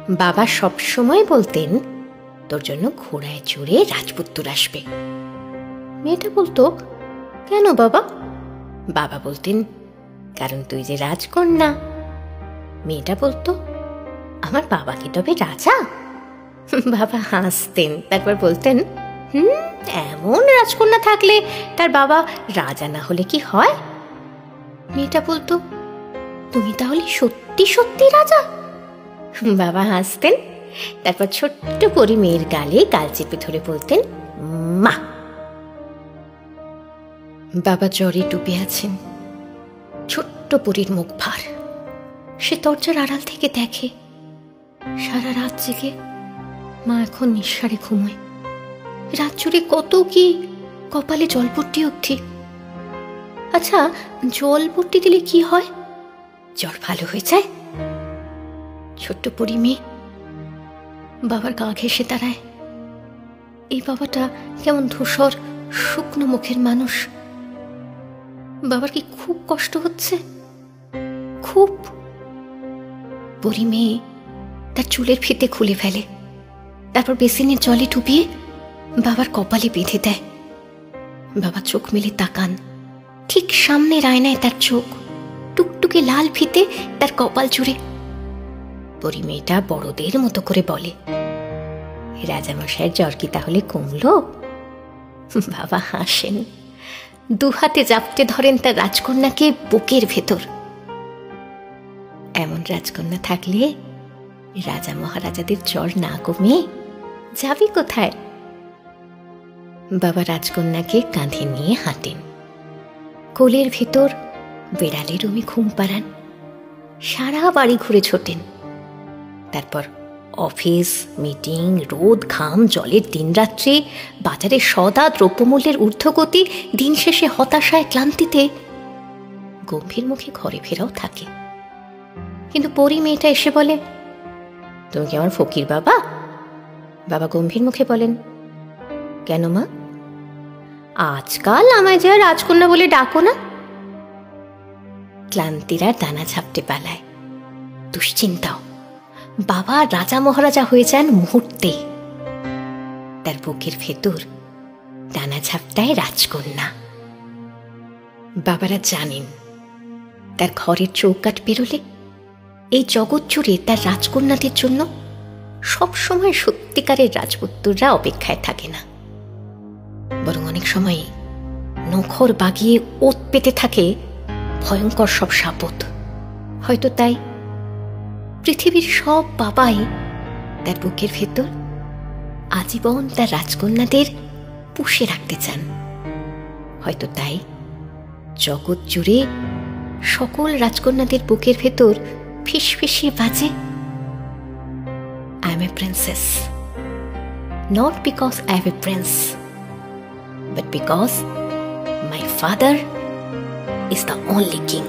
বাবা সব সময় বলতেন তোর জন্য ঘোড়ায় চড়ে রাজপুত্র আসবে। মেয়েটা বলতো, কেন বাবা? বাবা বলতেন, কারণ তুই যে রাজকন্যা। মেয়েটা বলতো, আমার বাবা কি তবে রাজা? বাবা হাসতেন, তারপর বলতেন, এমন রাজকন্যা থাকলে তার বাবা রাজা না হলে কি হয়? মেয়েটা বলতো, তুমি তাহলে সত্যি সত্যি রাজা? বাবা হাসতেন, তারপর ছোট্ট পরি মেয়ের গালে গাল চেপে ধরে বলতেন, মা। বাবা জ্বরে ডুবে আছেন, ছোট্ট পরীর মুখ ভার। সে দরজার আড়াল থেকে দেখে সারা রাত জেগে মা এখন নিঃসারে ঘুমোয়। রাত জুড়ে কত কি কপালে জলপট্টি অবধি। আচ্ছা, জলপট্টি দিলে কি হয়? জ্বর ভালো হয়ে যায়? ছোট্ট পরি মেয়ে বাবার গা ঘেঁষে দাঁড়ায়। এই বাবাটা কেমন ধূসর শুকনো মুখের মানুষ। বাবার কি খুব কষ্ট হচ্ছে? খুব। পরি মেয়ে তার চুলের ফিতে খুলে ফেলে, তারপর বেসিনের জলে ডুবিয়ে বাবার কপালে বেঁধে দেয়। বাবা চোখ মেলে তাকান, ঠিক সামনের আয়নায় তার চোখ, টুকটুকে লাল ফিতে তার কপাল জুড়ে। পরি মেয়েটা বড়দের মতো করে বলে, রাজামশাইয়ের জ্বর কি তাহলে কমল? বাবা হাসেন, দুহাতে জাপটে ধরেন তার রাজকন্যাকে বুকের ভেতর। এমন রাজকন্যা থাকলে রাজা মহারাজাদের জ্বর না কমে যাবি কোথায়? বাবা রাজকন্যাকে কাঁধে নিয়ে হাঁটেন, কোলের ভেতর বেড়ালের রুমে ঘুম পাড়ান, সারা বাড়ি ঘুরে ছোটেন। তারপর অফিস, মিটিং, রোদ, ঘাম, জলের দিনরাত্রি, বাজারে সদা, দ্রব্যমূল্যের ঊর্ধ্বগতি, দিন শেষে হতাশায়, ক্লান্তিতে গম্ভীর মুখে ঘরে ফেরাও থাকে। কিন্তু পরি মেয়েটা এসে বলে, তুমি কি আমার ফকির বাবা? বাবা গম্ভীর মুখে বলেন, কেন মা? আজকাল আমায় যে রাজকন্যা বলে ডাকো না। ক্লান্তিরা দানা ঝাপটে পালায়, দুশ্চিন্তাও। বাবা রাজা মহারাজা হয়ে যান মুহূর্তে। তার বুকের ভেতর ডানা ঝাপটায় রাজকন্যা। বাবারা জানেন তার ঘরের চৌকাঠ পেরোলে এই জগৎ জুড়ে তার রাজকন্যাদের জন্য সবসময় সত্যিকারের রাজপুত্ররা অপেক্ষায় থাকে না, বরং অনেক সময় নখর বাগিয়ে ওত পেতে থাকে ভয়ঙ্কর সব শাপত। হয়তো তাই পৃথিবীর সব বাবাই তার বুকের ভেতর আজীবন তার রাজকন্যাদের পুষে রাখতে চান। হয়তো তাই জগৎ জুড়ে সকল রাজকন্যাদের বুকের ভেতর ফিসফিসিয়ে বাজে, I am a princess, not because I have a prince, but because my father is the only king.